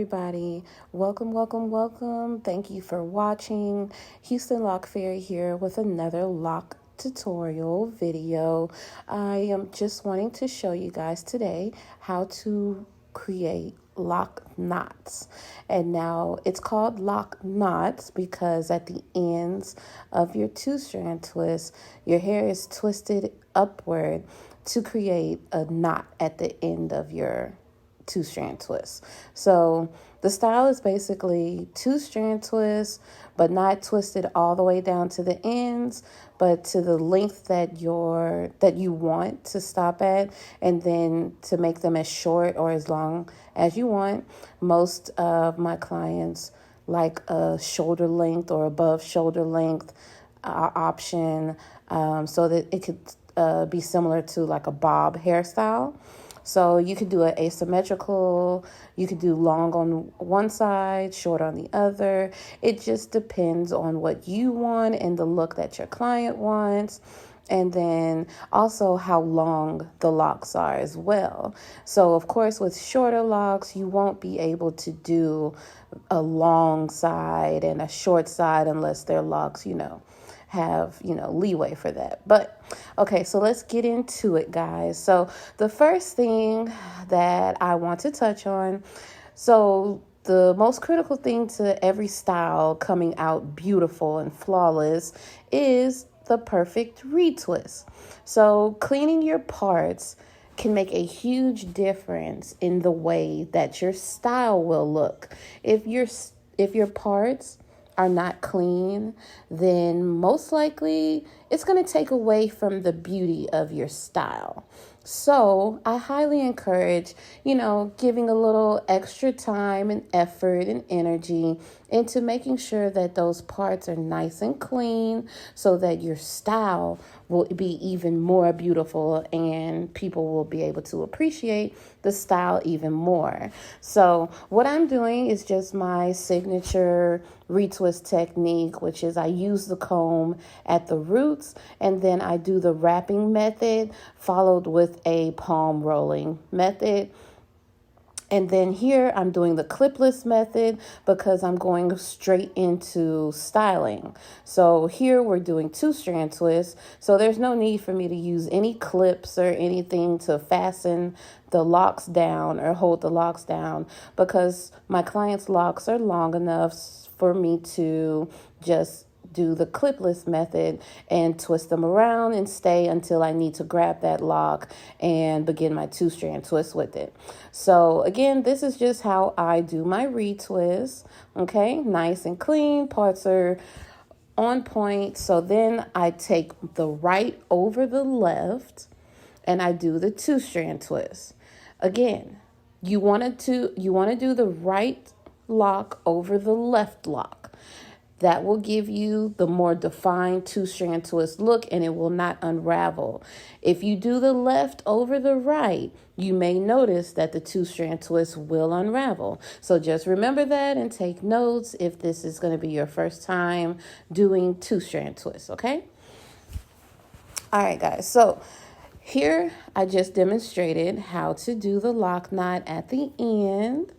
everybody. Welcome, welcome, welcome. Thank you for watching. Houston Loc Fairy here with another lock tutorial video. I am just wanting to show you guys today how to create lock knots. And now it's called lock knots because at the ends of your two-strand twist, your hair is twisted upward to create a knot at the end of your two-strand twist. So the style is basically two-strand twist, but not twisted all the way down to the ends, but to the length that you want to stop at, and then to make them as short or as long as you want. Most of my clients like a shoulder length or above shoulder length option, so that it could be similar to like a bob hairstyle. So you could do an asymmetrical, you could do long on one side, short on the other. It just depends on what you want and the look that your client wants. And then also how long the locks are as well. So of course with shorter locks, you won't be able to do a long side and a short side unless their locks, have, leeway for that. But okay, so let's get into it, guys. So the first thing that I want to touch on, so the most critical thing to every style coming out beautiful and flawless is the perfect retwist. So cleaning your parts can make a huge difference in the way that your style will look. If your parts are not clean, then most likely it's going to take away from the beauty of your style. So I highly encourage, giving a little extra time and effort and energy into making sure that those parts are nice and clean so that your style will be even more beautiful and people will be able to appreciate the style even more. So what I'm doing is just my signature retwist technique, which is I use the comb at the roots and then I do the wrapping method followed with a palm rolling method. And then here I'm doing the clipless method because I'm going straight into styling. So here we're doing two-strand twists. So there's no need for me to use any clips or anything to fasten the locks down or hold the locks down because my client's locks are long enough for me to just do the clipless method and twist them around and stay until I need to grab that lock and begin my two-strand twist with it. So again, this is just how I do my retwist. Okay, nice and clean, parts are on point. So then I take the right over the left and I do the two-strand twist. Again, you want to do the right lock over the left lock. That will give you the more defined two-strand twist look and it will not unravel. If you do the left over the right, you may notice that the two-strand twist will unravel. So just remember that and take notes if this is going to be your first time doing two-strand twists, okay? All right, guys. So here I just demonstrated how to do the lock knot at the end.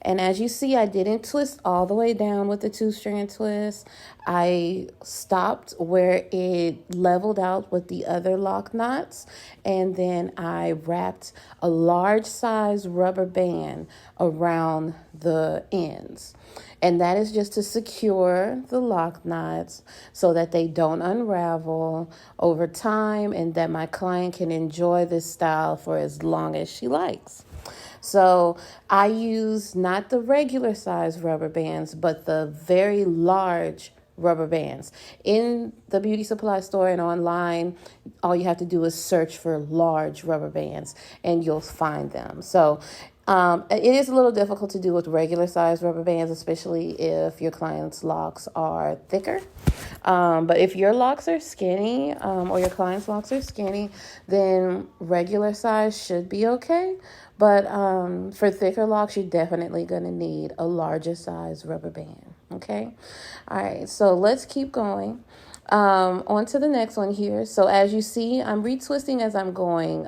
And as you see, I didn't twist all the way down with the two-strand twist. I stopped where it leveled out with the other lock knots. And then I wrapped a large size rubber band around the ends. And that is just to secure the lock knots so that they don't unravel over time and that my client can enjoy this style for as long as she likes. So I use not the regular size rubber bands, but the very large rubber bands. In the beauty supply store and online, all you have to do is search for large rubber bands and you'll find them. So it is a little difficult to do with regular size rubber bands, especially if your client's locks are thicker. But if your locks are skinny or your client's locks are skinny, then regular size should be okay. But for thicker locks, you're definitely going to need a larger size rubber band. Okay. All right. So let's keep going. On to the next one here. So as you see, I'm retwisting as I'm going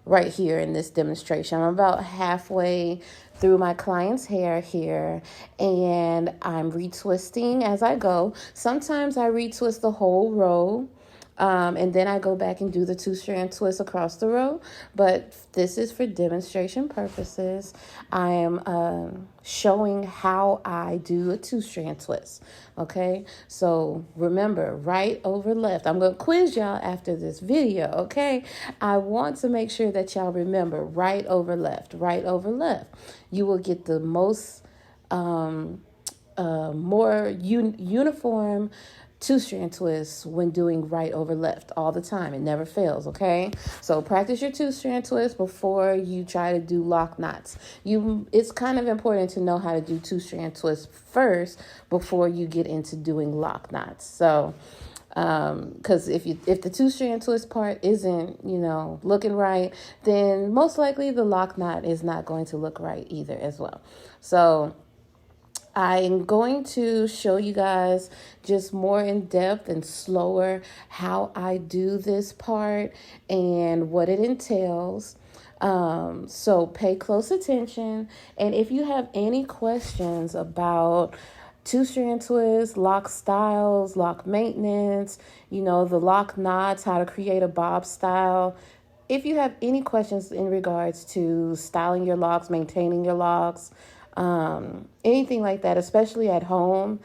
right here in this demonstration. I'm about halfway through my client's hair here, and I'm retwisting as I go. Sometimes I retwist the whole row. And then I go back and do the 2-strand twist across the row. But this is for demonstration purposes. I am showing how I do a 2-strand twist. Okay, so remember, right over left. I'm going to quiz y'all after this video, okay? I want to make sure that y'all remember right over left, right over left. You will get the most, more uniform 2-strand twists when doing right over left all the time. It never fails, okay? So practice your 2-strand twist before you try to do lock knots. It's kind of important to know how to do 2-strand twists first before you get into doing lock knots. So because if the 2-strand twist part isn't, looking right, then most likely the lock knot is not going to look right either as well. So I'm going to show you guys just more in depth and slower how I do this part and what it entails. So pay close attention. And if you have any questions about 2-strand twists, lock styles, lock maintenance, the lock knots, how to create a bob style. If you have any questions in regards to styling your locks, maintaining your locks, anything like that, especially at home,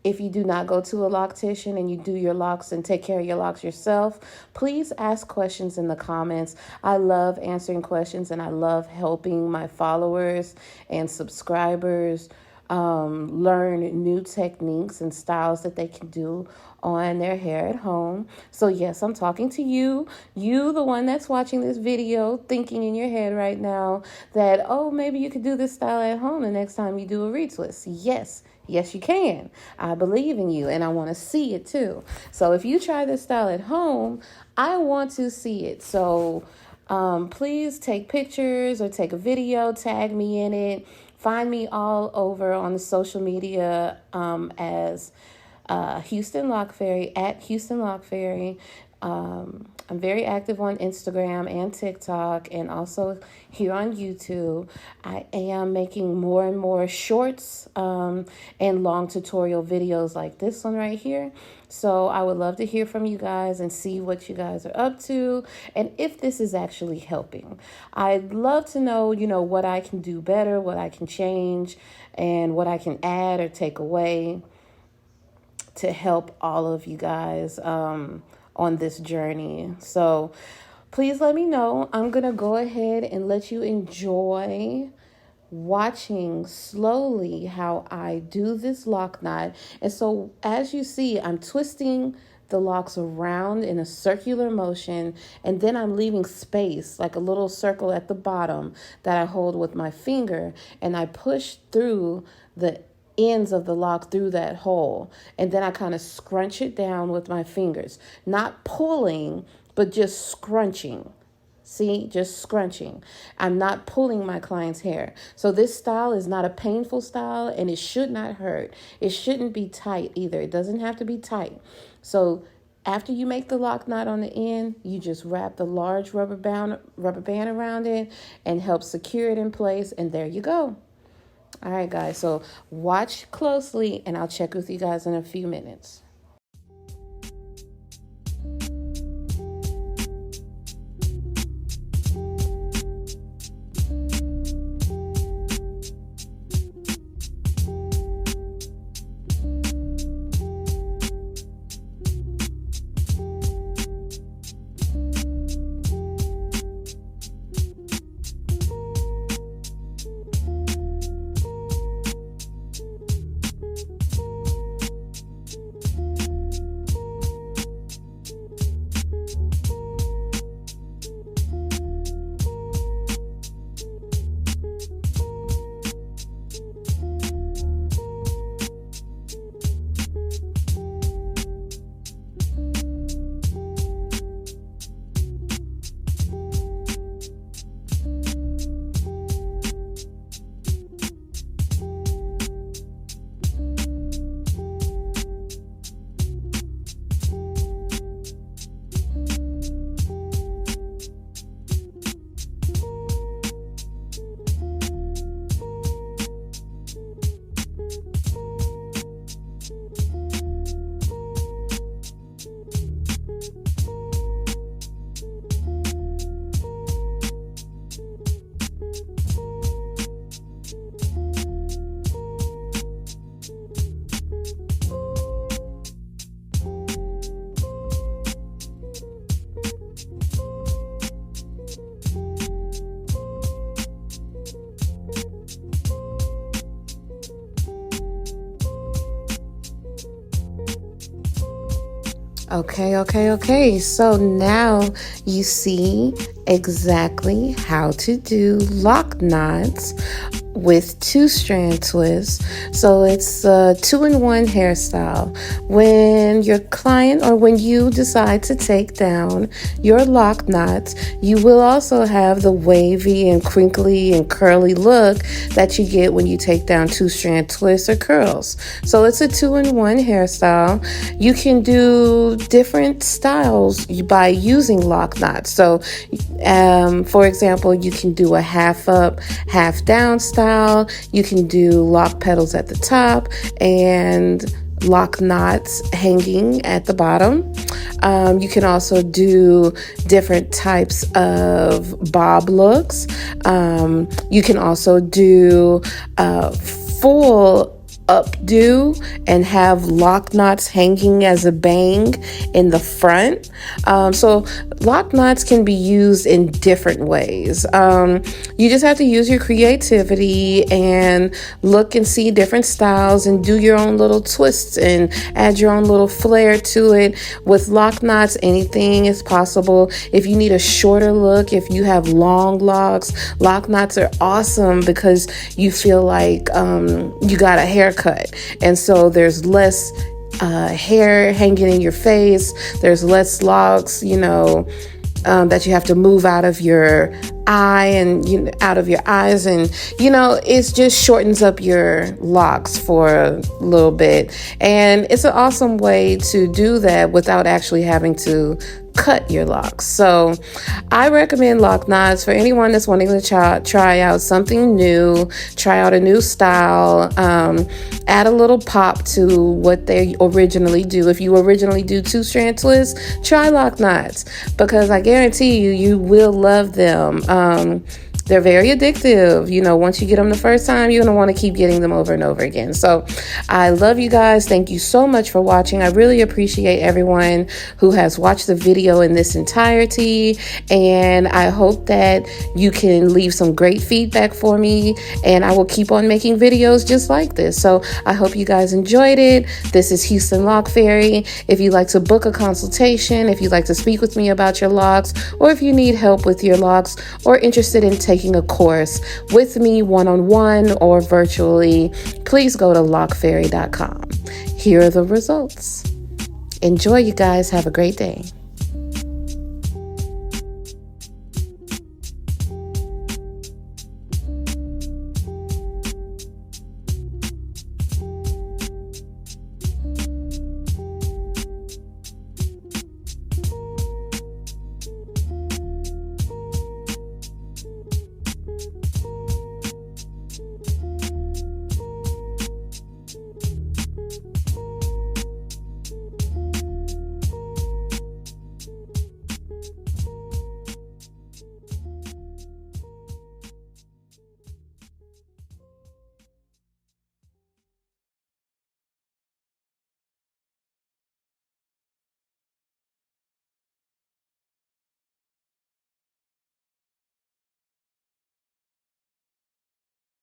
if you do not go to a loctician and you do your locks and take care of your locks yourself, please ask questions in the comments. I love answering questions and I love helping my followers and subscribers learn new techniques and styles that they can do on their hair at home. So yes, I'm talking to you, the one that's watching this video, thinking in your head right now that, oh, maybe you could do this style at home the next time you do a retwist. Yes, you can. I believe in you and I want to see it too. So if you try this style at home, I want to see it. So please take pictures or take a video, tag me in it. Find me all over on the social media as Houston Loc Fairy, at Houston Loc Fairy. I'm very active on Instagram and TikTok and also here on YouTube. I am making more and more shorts and long tutorial videos like this one right here. So I would love to hear from you guys and see what you guys are up to and if this is actually helping. I'd love to know, what I can do better, what I can change, and what I can add or take away to help all of you guys on this journey. So please let me know. I'm going to go ahead and let you enjoy watching slowly how I do this lock knot. And so as you see, I'm twisting the locks around in a circular motion, and then I'm leaving space, like a little circle at the bottom that I hold with my finger, and I push through the ends of the lock through that hole, and then I kind of scrunch it down with my fingers, not pulling, but just scrunching. See, just scrunching. I'm not pulling my client's hair. So this style is not a painful style, and it should not hurt. It shouldn't be tight either. It doesn't have to be tight. So after you make the lock knot on the end, you just wrap the large rubber band around it and help secure it in place, and there you go. All right, guys, so watch closely, and I'll check with you guys in a few minutes. Okay. So now you see exactly how to do lock knots with 2-strand twists. So it's a 2-in-1 hairstyle. When your client or when you decide to take down your lock knots, you will also have the wavy and crinkly and curly look that you get when you take down 2-strand twists or curls. So it's a 2-in-1 hairstyle. You can do different styles by using lock knots. So for example, you can do a half up, half down style. You can do lock petals at the top and lock knots hanging at the bottom. You can also do different types of bob looks. You can also do full updo and have lock knots hanging as a bang in the front. So lock knots can be used in different ways. You just have to use your creativity and look and see different styles and do your own little twists and add your own little flair to it. With lock knots, anything is possible. If you need a shorter look, if you have long locks, lock knots are awesome because you feel like you got a haircut. And so there's less hair hanging in your face. There's less locks, that you have to move out of your eye and out of your eyes, and it just shortens up your locks for a little bit. And it's an awesome way to do that without actually having to cut your locks. So I recommend lock knots for anyone that's wanting to try out something new, try out a new style, add a little pop to what they originally do. If you originally do 2-strand twists, try lock knots, because I guarantee you will love them. They're very addictive. Once you get them the first time, you're going to want to keep getting them over and over again. So I love you guys. Thank you so much for watching. I really appreciate everyone who has watched the video in this entirety. And I hope that you can leave some great feedback for me. And I will keep on making videos just like this. So I hope you guys enjoyed it. This is Houston Loc Fairy. If you'd like to book a consultation, if you'd like to speak with me about your locks, or if you need help with your locks or interested in taking a course with me one-on-one or virtually, please go to locfairy.com. Here are the results. Enjoy, you guys. Have a great day.